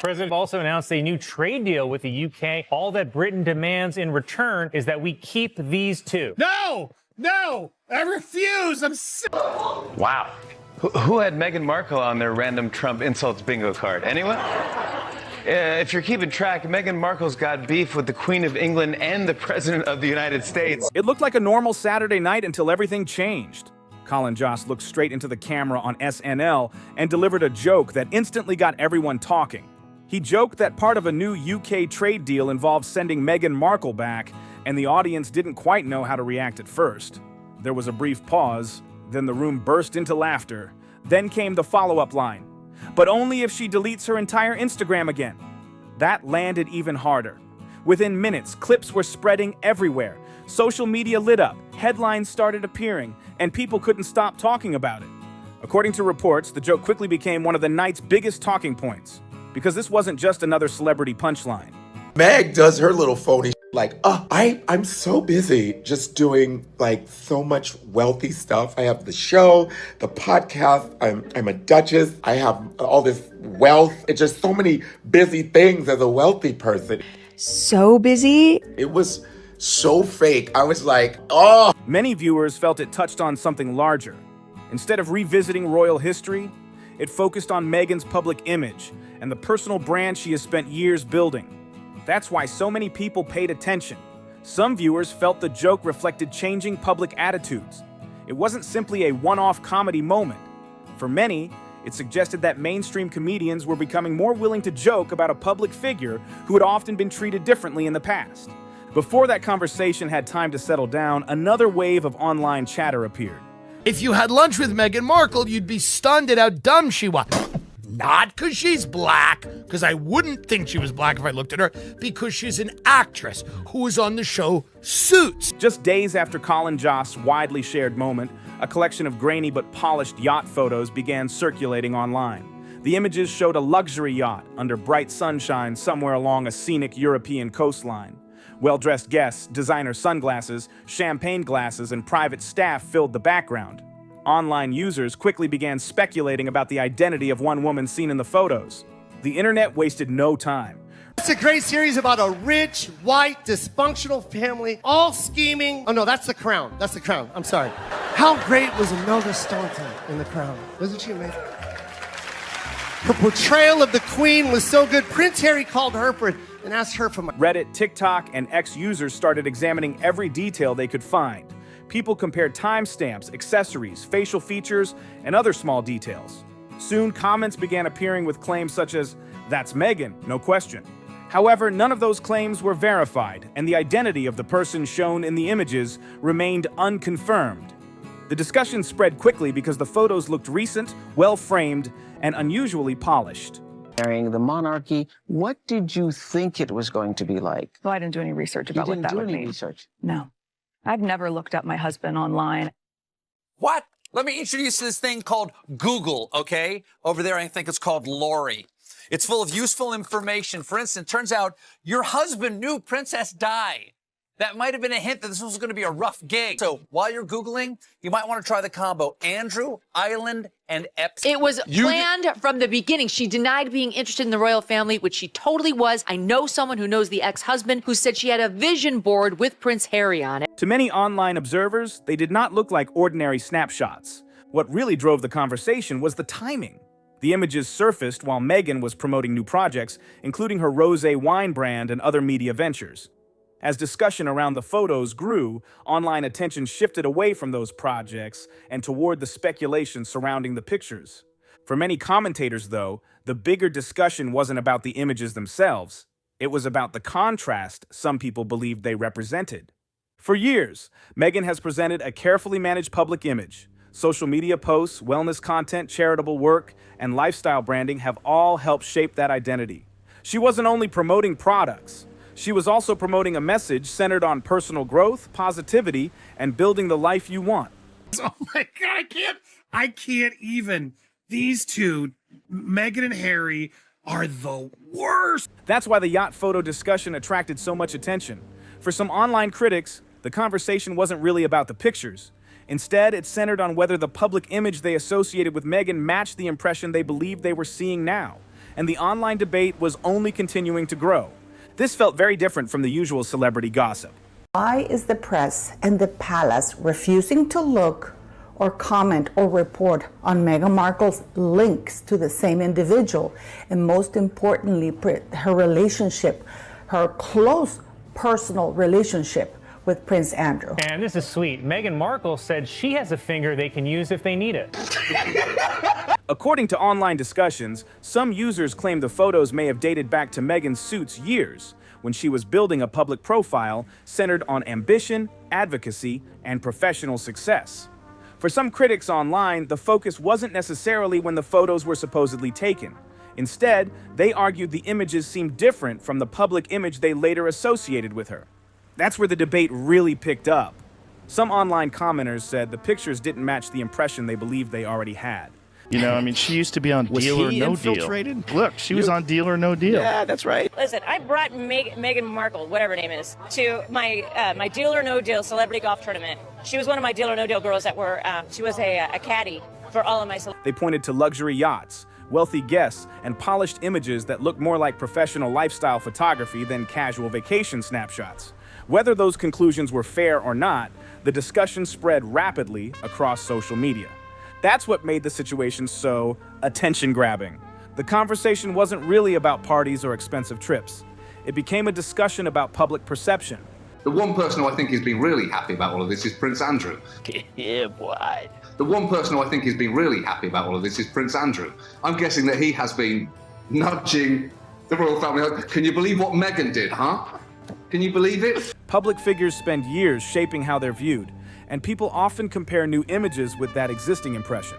president also announced a new trade deal with the UK. All that Britain demands in return is that we keep these two. No! No! I refuse! I'm sick! Wow. Who had Meghan Markle on their random Trump insults bingo card? Anyone? If you're keeping track, Meghan Markle's got beef with the Queen of England and the President of the United States. It looked like a normal Saturday night until everything changed. Colin Jost looked straight into the camera on SNL and delivered a joke that instantly got everyone talking. He joked that part of a new UK trade deal involved sending Meghan Markle back, and the audience didn't quite know how to react at first. There was a brief pause, then the room burst into laughter. Then came the follow-up line, but only if she deletes her entire Instagram again. That landed even harder. Within minutes, clips were spreading everywhere. Social media lit up, headlines started appearing, and people couldn't stop talking about it. According to reports, the joke quickly became one of the night's biggest talking points, because this wasn't just another celebrity punchline. Meg does her little phony like, I'm so busy just doing like so much wealthy stuff. I have the show, the podcast, I'm a duchess, I have all this wealth. It's just so many busy things as a wealthy person. So busy? It was so fake. I was like, oh. Many viewers felt it touched on something larger. Instead of revisiting royal history, it focused on Meghan's public image and the personal brand she has spent years building. That's why so many people paid attention. Some viewers felt the joke reflected changing public attitudes. It wasn't simply a one-off comedy moment. For many, it suggested that mainstream comedians were becoming more willing to joke about a public figure who had often been treated differently in the past. Before that conversation had time to settle down, another wave of online chatter appeared. If you had lunch with Meghan Markle, you'd be stunned at how dumb she was. Not because she's black, because I wouldn't think she was black if I looked at her, because she's an actress who was on the show Suits. Just days after Colin Jost's widely shared moment, a collection of grainy but polished yacht photos began circulating online. The images showed a luxury yacht under bright sunshine somewhere along a scenic European coastline. Well-dressed guests, designer sunglasses, champagne glasses, and private staff filled the background. Online users quickly began speculating about the identity of one woman seen in the photos. The internet wasted no time. It's a great series about a rich, white, dysfunctional family, all scheming. Oh no, that's The Crown. That's The Crown. I'm sorry. How great was Imelda Staunton in The Crown? Wasn't she amazing? Her portrayal of the Queen was so good, Prince Harry called her and asked her for my... Reddit, TikTok, and X users started examining every detail they could find. People compared timestamps, accessories, facial features, and other small details. Soon, comments began appearing with claims such as, "That's Meghan, no question." However, none of those claims were verified, and the identity of the person shown in the images remained unconfirmed. The discussion spread quickly because the photos looked recent, well-framed, and unusually polished. Marrying the monarchy, what did you think it was going to be like? Well, I didn't do any research about what that would mean. You didn't do any research? No. I've never looked up my husband online. What? Let me introduce you to this thing called Google, okay? Over there, I think it's called Lori. It's full of useful information. For instance, it turns out your husband knew Princess Di. That might have been a hint that this was going to be a rough gig. So while you're Googling, you might want to try the combo Andrew, Island, and Epstein. It was planned from the beginning. She denied being interested in the royal family, which she totally was. I know someone who knows the ex-husband who said she had a vision board with Prince Harry on it. To many online observers, they did not look like ordinary snapshots. What really drove the conversation was the timing. The images surfaced while Meghan was promoting new projects, including her rosé wine brand and other media ventures. As discussion around the photos grew, online attention shifted away from those projects and toward the speculation surrounding the pictures. For many commentators, though, the bigger discussion wasn't about the images themselves. It was about the contrast some people believed they represented. For years, Meghan has presented a carefully managed public image. Social media posts, wellness content, charitable work, and lifestyle branding have all helped shape that identity. She wasn't only promoting products. She was also promoting a message centered on personal growth, positivity, and building the life you want. Oh my God, I can't even. These two, Meghan and Harry, are the worst. That's why the yacht photo discussion attracted so much attention. For some online critics, the conversation wasn't really about the pictures. Instead, it centered on whether the public image they associated with Meghan matched the impression they believed they were seeing now. and the online debate was only continuing to grow. This felt very different from the usual celebrity gossip. Why is the press and the palace refusing to look or comment or report on Meghan Markle's links to the same individual, and most importantly, her relationship, her close personal relationship with Prince Andrew? And this is sweet. Meghan Markle said she has a finger they can use if they need it. According to online discussions, some users claim the photos may have dated back to Meghan's suits years, when she was building a public profile centered on ambition, advocacy, and professional success. For some critics online, the focus wasn't necessarily when the photos were supposedly taken. Instead, they argued the images seemed different from the public image they later associated with her. That's where the debate really picked up. Some online commenters said the pictures didn't match the impression they believed they already had. You know, I mean, she used to be on Deal or No Deal. Look, she was on Deal or No Deal. Yeah, that's right. Listen, I brought Meghan Markle, whatever her name is, to my Deal or No Deal celebrity golf tournament. She was one of my Deal or No Deal girls that were, she was a caddy for all of my celebrities. They pointed to luxury yachts, wealthy guests, and polished images that looked more like professional lifestyle photography than casual vacation snapshots. Whether those conclusions were fair or not, the discussion spread rapidly across social media. That's what made the situation so attention-grabbing. The conversation wasn't really about parties or expensive trips. It became a discussion about public perception. The one person who I think has been really happy about all of this is Prince Andrew. Yeah, boy. The one person who I think has been really happy about all of this is Prince Andrew. I'm guessing that he has been nudging the royal family. Can you believe what Meghan did, huh? Can you believe it? Public figures spend years shaping how they're viewed, and people often compare new images with that existing impression.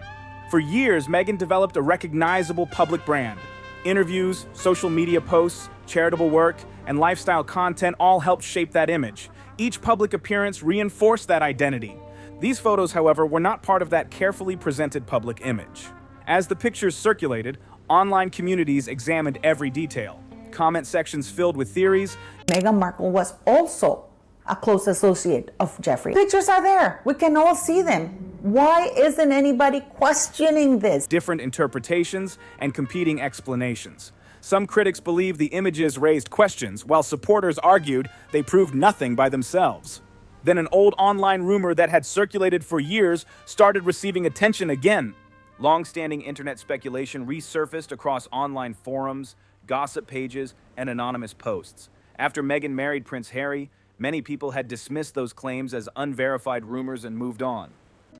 For years, Meghan developed a recognizable public brand. Interviews, social media posts, charitable work, and lifestyle content all helped shape that image. Each public appearance reinforced that identity. These photos, however, were not part of that carefully presented public image. As the pictures circulated, online communities examined every detail. Comment sections filled with theories. Meghan Markle was also a close associate of Jeffrey. Pictures are there. We can all see them. Why isn't anybody questioning this? Different interpretations and competing explanations. Some critics believe the images raised questions, while supporters argued they proved nothing by themselves. Then an old online rumor that had circulated for years started receiving attention again. Long-standing internet speculation resurfaced across online forums, gossip pages, and anonymous posts. After Meghan married Prince Harry, many people had dismissed those claims as unverified rumors and moved on.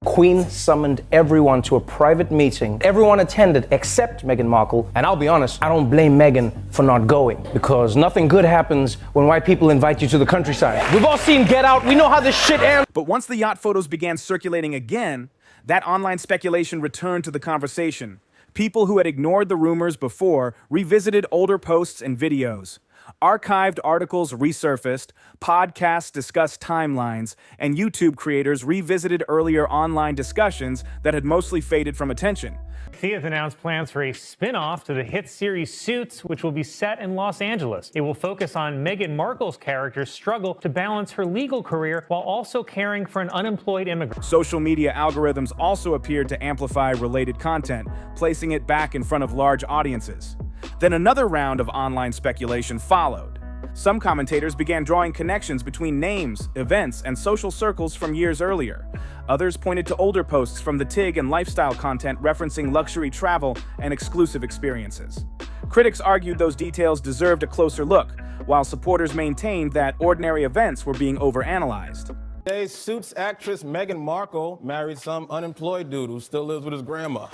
Queen summoned everyone to a private meeting. Everyone attended except Meghan Markle. And I'll be honest, I don't blame Meghan for not going, because nothing good happens when white people invite you to the countryside. We've all seen Get Out. We know how this shit ends. But once the yacht photos began circulating again, that online speculation returned to the conversation. People who had ignored the rumors before revisited older posts and videos. Archived articles resurfaced, podcasts discussed timelines, and YouTube creators revisited earlier online discussions that had mostly faded from attention. Thea has announced plans for a spin-off to the hit series Suits, which will be set in Los Angeles. It will focus on Meghan Markle's character's struggle to balance her legal career while also caring for an unemployed immigrant. Social media algorithms also appeared to amplify related content, placing it back in front of large audiences. Then another round of online speculation followed. Some commentators began drawing connections between names, events, and social circles from years earlier. Others pointed to older posts from the TIG and lifestyle content referencing luxury travel and exclusive experiences. Critics argued those details deserved a closer look, while supporters maintained that ordinary events were being overanalyzed. Today's Suits actress Meghan Markle married some unemployed dude who still lives with his grandma.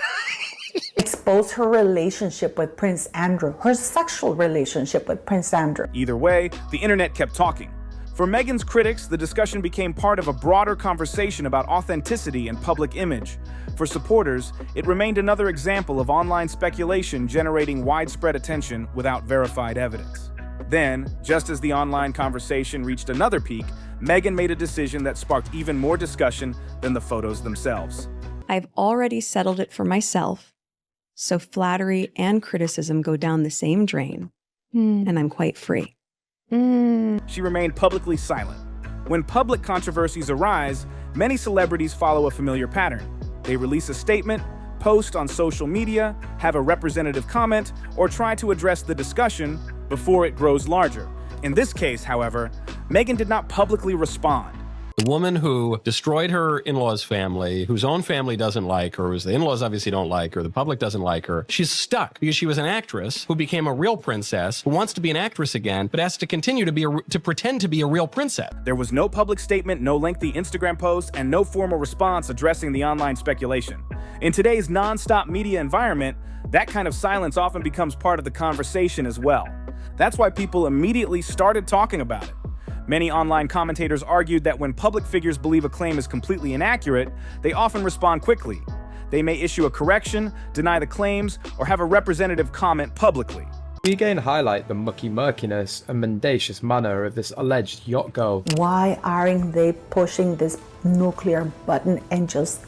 Expose her relationship with Prince Andrew, her sexual relationship with Prince Andrew. Either way, the internet kept talking. For Meghan's critics, the discussion became part of a broader conversation about authenticity and public image. For supporters, it remained another example of online speculation generating widespread attention without verified evidence. Then, just as the online conversation reached another peak, Meghan made a decision that sparked even more discussion than the photos themselves. I've already settled it for myself, so flattery and criticism go down the same drain, and I'm quite free. She remained publicly silent. When public controversies arise, many celebrities follow a familiar pattern. They release a statement, post on social media, have a representative comment, or try to address the discussion before it grows larger. In this case, however, Meghan did not publicly respond. The woman who destroyed her in-laws' family, whose own family doesn't like her, whose the in-laws obviously don't like her, the public doesn't like her, she's stuck because she was an actress who became a real princess, who wants to be an actress again, but has to continue to pretend to be a real princess. There was no public statement, no lengthy Instagram post, and no formal response addressing the online speculation. In today's non-stop media environment, that kind of silence often becomes part of the conversation as well. That's why people immediately started talking about it. Many online commentators argued that when public figures believe a claim is completely inaccurate, they often respond quickly. They may issue a correction, deny the claims, or have a representative comment publicly. We again highlight the murkiness and mendacious manner of this alleged yacht girl. Why aren't they pushing this nuclear button and just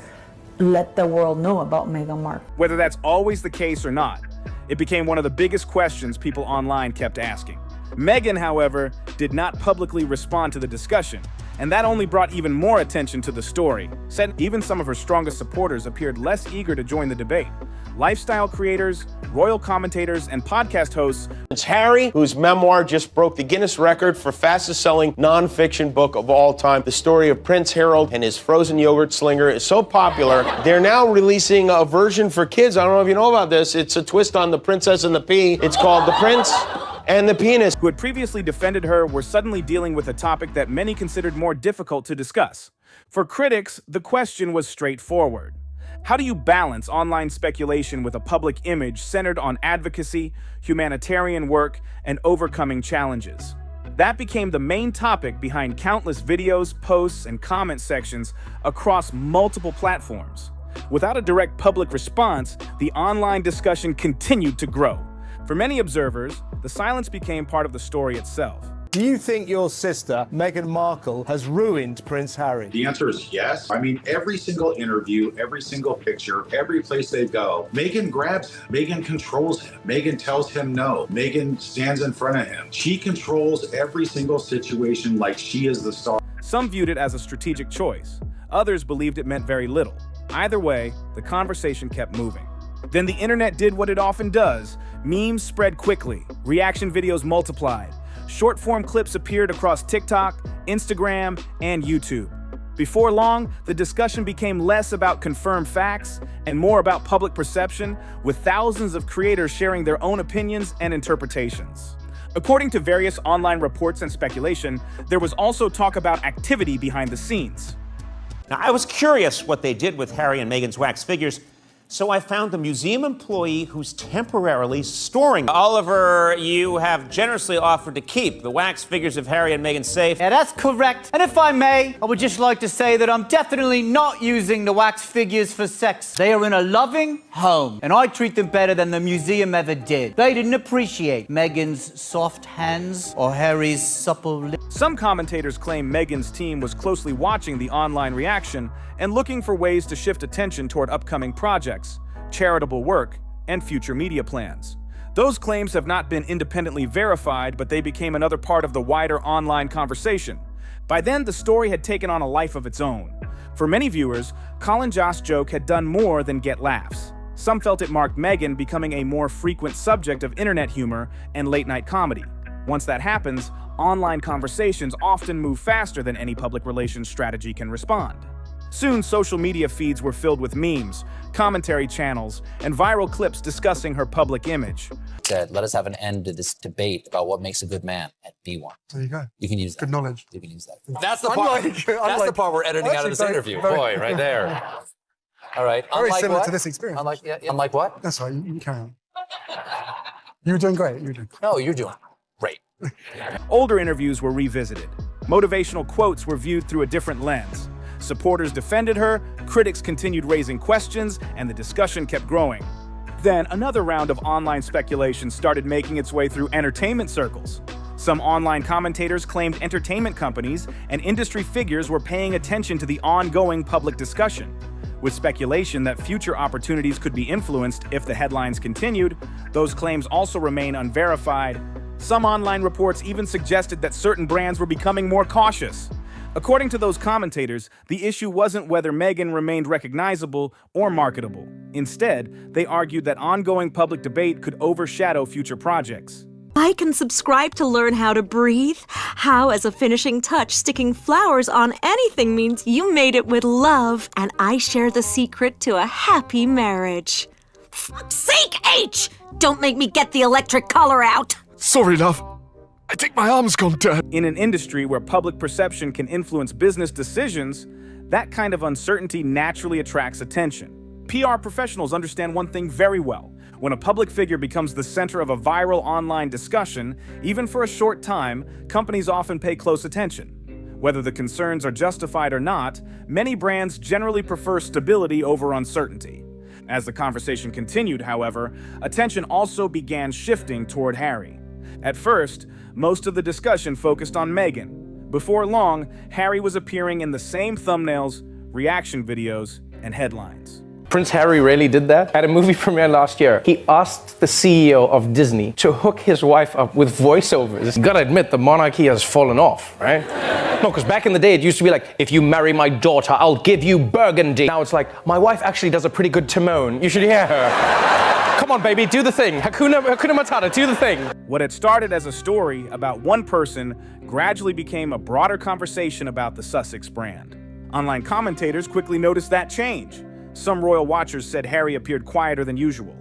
let the world know about Meghan Markle? Whether that's always the case or not, it became one of the biggest questions people online kept asking. Meghan, however, did not publicly respond to the discussion, and that only brought even more attention to the story. Even some of her strongest supporters appeared less eager to join the debate. Lifestyle creators, royal commentators, and podcast hosts. It's Harry, whose memoir just broke the Guinness record for fastest-selling nonfiction book of all time. The story of Prince Harold and his frozen yogurt slinger is so popular, they're now releasing a version for kids. I don't know if you know about this. It's a twist on The Princess and the Pea. It's called The Prince and the Penis. Who had previously defended her were suddenly dealing with a topic that many considered more difficult to discuss. For critics, the question was straightforward. How do you balance online speculation with a public image centered on advocacy, humanitarian work, and overcoming challenges? That became the main topic behind countless videos, posts, and comment sections across multiple platforms. Without a direct public response, the online discussion continued to grow. For many observers, the silence became part of the story itself. Do you think your sister, Meghan Markle, has ruined Prince Harry? The answer is yes. I mean, every single interview, every single picture, every place they go, Meghan grabs him. Meghan controls him. Meghan tells him no. Meghan stands in front of him. She controls every single situation like she is the star. Some viewed it as a strategic choice. Others believed it meant very little. Either way, the conversation kept moving. Then the internet did what it often does. Memes spread quickly. Reaction videos multiplied. Short-form clips appeared across TikTok, Instagram, and YouTube. Before long, the discussion became less about confirmed facts and more about public perception, with thousands of creators sharing their own opinions and interpretations. According to various online reports and speculation, there was also talk about activity behind the scenes. Now, I was curious what they did with Harry and Meghan's wax figures, so I found the museum employee who's temporarily storing them. Oliver, you have generously offered to keep the wax figures of Harry and Meghan safe. Yeah, that's correct. And if I may, I would just like to say that I'm definitely not using the wax figures for sex. They are in a loving home, and I treat them better than the museum ever did. They didn't appreciate Meghan's soft hands or Harry's supple lips. Some commentators claim Meghan's team was closely watching the online reaction and looking for ways to shift attention toward upcoming projects, charitable work, and future media plans. Those claims have not been independently verified, but they became another part of the wider online conversation. By then, the story had taken on a life of its own. For many viewers, Colin Jost joke had done more than get laughs. Some felt it marked Meghan becoming a more frequent subject of internet humor and late-night comedy. Once that happens, online conversations often move faster than any public relations strategy can respond. Soon, social media feeds were filled with memes, commentary channels, and viral clips discussing her public image. Said, let us have an end to this debate about what makes a good man and be one. There you go. You can use that. Good knowledge. You can use that. That's the part. That's the part we're editing out of this interview. Boy, right there. All right. Very similar to this experience. Unlike what? That's right. You carry on. You were doing great. You were doing great. No, you're doing great. Older interviews were revisited. Motivational quotes were viewed through a different lens. Supporters defended her, critics continued raising questions, and the discussion kept growing. Then another round of online speculation started making its way through entertainment circles. Some online commentators claimed entertainment companies and industry figures were paying attention to the ongoing public discussion. With speculation that future opportunities could be influenced if the headlines continued, those claims also remain unverified. Some online reports even suggested that certain brands were becoming more cautious. According to those commentators, the issue wasn't whether Meghan remained recognizable or marketable. Instead, they argued that ongoing public debate could overshadow future projects. Like and subscribe to learn how to breathe, how as a finishing touch sticking flowers on anything means you made it with love, and I share the secret to a happy marriage. Fuck's sake, H! Don't make me get the electric collar out! Sorry, love. I think my arm's gone dead. In an industry where public perception can influence business decisions, that kind of uncertainty naturally attracts attention. PR professionals understand one thing very well. When a public figure becomes the center of a viral online discussion, even for a short time, companies often pay close attention. Whether the concerns are justified or not, many brands generally prefer stability over uncertainty. As the conversation continued, however, attention also began shifting toward Harry. At first, most of the discussion focused on Meghan. Before long, Harry was appearing in the same thumbnails, reaction videos, and headlines. Prince Harry really did that. At a movie premiere last year, he asked the CEO of Disney to hook his wife up with voiceovers. You gotta admit, the monarchy has fallen off, right? No, because back in the day, it used to be like, if you marry my daughter, I'll give you Burgundy. Now it's like, my wife actually does a pretty good Timon. You should hear her. Come on, baby, do the thing. Hakuna Matata, do the thing. What had started as a story about one person gradually became a broader conversation about the Sussex brand. Online commentators quickly noticed that change. Some royal watchers said Harry appeared quieter than usual.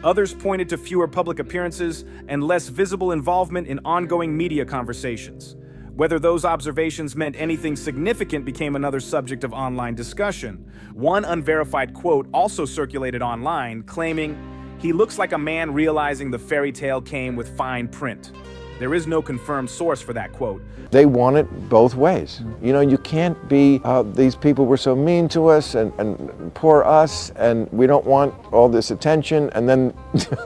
Others pointed to fewer public appearances and less visible involvement in ongoing media conversations. Whether those observations meant anything significant became another subject of online discussion. One unverified quote also circulated online, claiming, "He looks like a man realizing the fairy tale came with fine print." There is no confirmed source for that quote. They want it both ways. You know, you can't be, these people were so mean to us and poor us, and we don't want all this attention, and then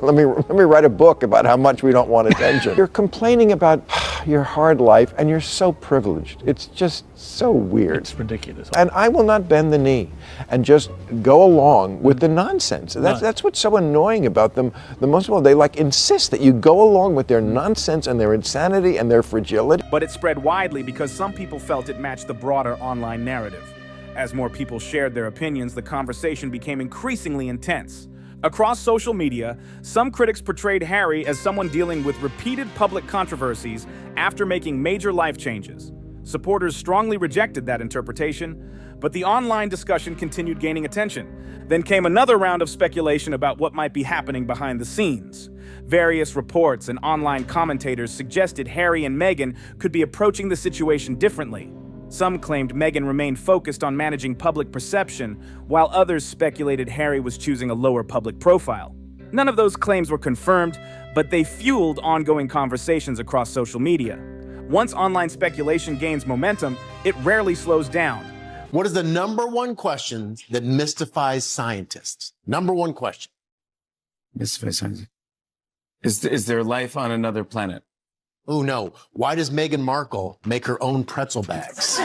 let me write a book about how much we don't want attention. You're complaining about your hard life, and you're so privileged. It's just so weird. It's ridiculous. And I will not bend the knee and just go along with the nonsense. That's what's so annoying about them. The most of all, they insist that you go along with their nonsense and their insanity and their fragility. But it spread widely because some people felt it matched the broader online narrative. As more people shared their opinions, the conversation became increasingly intense. Across social media, some critics portrayed Harry as someone dealing with repeated public controversies after making major life changes. Supporters strongly rejected that interpretation, but the online discussion continued gaining attention. Then came another round of speculation about what might be happening behind the scenes. Various reports and online commentators suggested Harry and Meghan could be approaching the situation differently. Some claimed Meghan remained focused on managing public perception, while others speculated Harry was choosing a lower public profile. None of those claims were confirmed, but they fueled ongoing conversations across social media. Once online speculation gains momentum, it rarely slows down. What is the number one question that mystifies scientists? Number one question. Mystifies scientists. Is there life on another planet? Oh, no. Why does Meghan Markle make her own pretzel bags?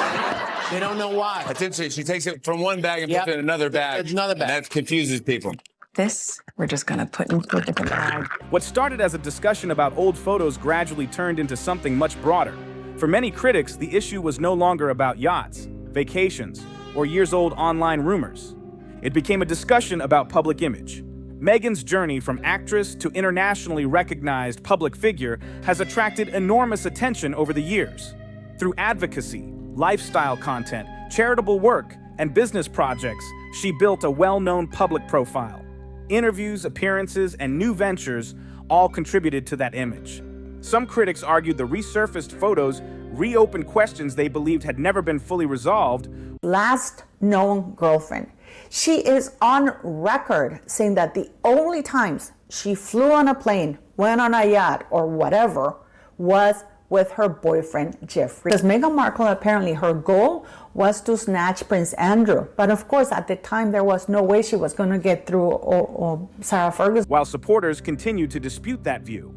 They don't know why. That's interesting. She takes it from one bag and puts it in another bag. Another bag. And that confuses people. This, we're just gonna put into a different bag. What started as a discussion about old photos gradually turned into something much broader. For many critics, the issue was no longer about yachts, vacations, or years-old online rumors. It became a discussion about public image. Meghan's journey from actress to internationally recognized public figure has attracted enormous attention over the years. Through advocacy, lifestyle content, charitable work, and business projects, she built a well-known public profile. Interviews, appearances, and new ventures all contributed to that image. Some critics argued the resurfaced photos reopened questions they believed had never been fully resolved. Last known girlfriend. She is on record saying that the only times she flew on a plane, went on a yacht, or whatever, was with her boyfriend, Jeffrey. Because Meghan Markle, apparently her goal was to snatch Prince Andrew. But of course, at the time, there was no way she was going to get through Sarah Ferguson. While supporters continued to dispute that view.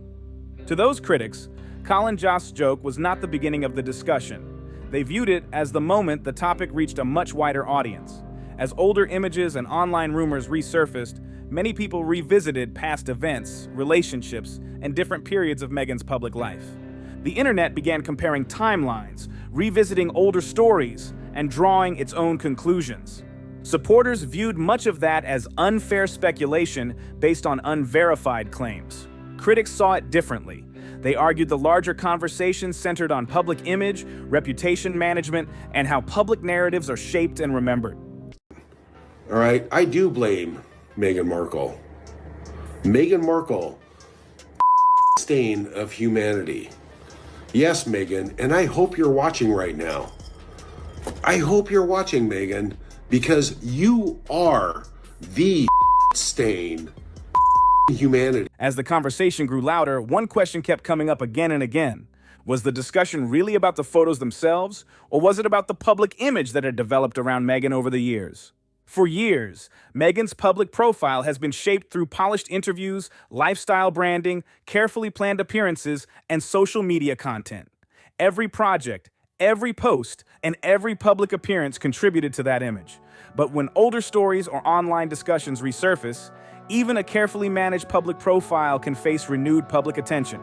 To those critics, Colin Jost's joke was not the beginning of the discussion. They viewed it as the moment the topic reached a much wider audience. As older images and online rumors resurfaced, many people revisited past events, relationships, and different periods of Meghan's public life. The internet began comparing timelines, revisiting older stories, and drawing its own conclusions. Supporters viewed much of that as unfair speculation based on unverified claims. Critics saw it differently. They argued the larger conversation centered on public image, reputation management, and how public narratives are shaped and remembered. All right, I do blame Meghan Markle. Meghan Markle, stain of humanity. Yes, Meghan, and I hope you're watching right now. I hope you're watching, Meghan, because you are the stain of humanity. As the conversation grew louder, one question kept coming up again and again. Was the discussion really about the photos themselves, or was it about the public image that had developed around Meghan over the years? For years, Meghan's public profile has been shaped through polished interviews, lifestyle branding, carefully planned appearances, and social media content. Every project, every post, and every public appearance contributed to that image. But when older stories or online discussions resurface, even a carefully managed public profile can face renewed public attention.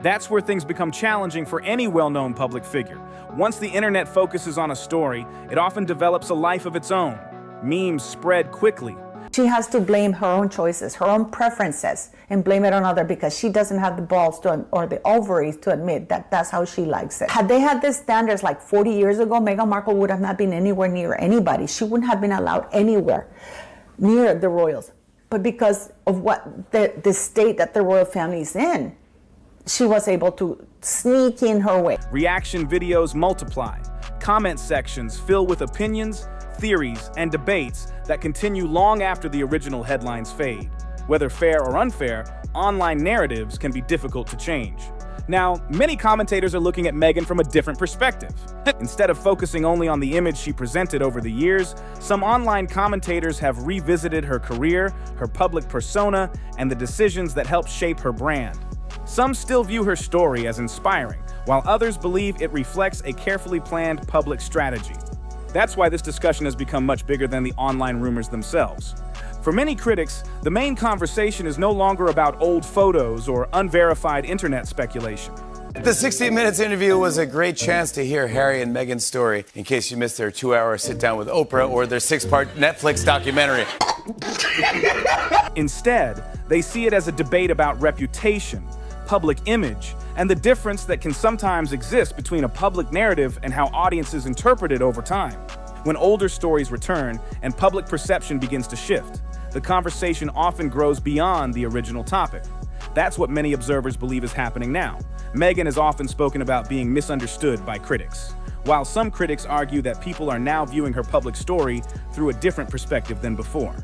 That's where things become challenging for any well-known public figure. Once the internet focuses on a story, it often develops a life of its own. Memes spread quickly. She has to blame her own choices, her own preferences, and blame it on others because she doesn't have the balls or the ovaries to admit that that's how she likes it. Had they had these standards like 40 years ago, Meghan Markle would have not been anywhere near anybody. She wouldn't have been allowed anywhere near the royals. But because of what the state that the royal family is in, she was able to sneak in her way. Reaction videos multiply. Comment sections fill with opinions, theories, and debates that continue long after the original headlines fade. Whether fair or unfair, online narratives can be difficult to change. Now, many commentators are looking at Meghan from a different perspective. Instead of focusing only on the image she presented over the years, some online commentators have revisited her career, her public persona, and the decisions that helped shape her brand. Some still view her story as inspiring, while others believe it reflects a carefully planned public strategy. That's why this discussion has become much bigger than the online rumors themselves. For many critics, the main conversation is no longer about old photos or unverified internet speculation. The 60 Minutes interview was a great chance to hear Harry and Meghan's story, in case you missed their 2-hour sit-down with Oprah or their 6-part Netflix documentary. Instead, they see it as a debate about reputation, public image, and the difference that can sometimes exist between a public narrative and how audiences interpret it over time. When older stories return and public perception begins to shift, the conversation often grows beyond the original topic. That's what many observers believe is happening now. Meghan is often spoken about being misunderstood by critics, while some critics argue that people are now viewing her public story through a different perspective than before.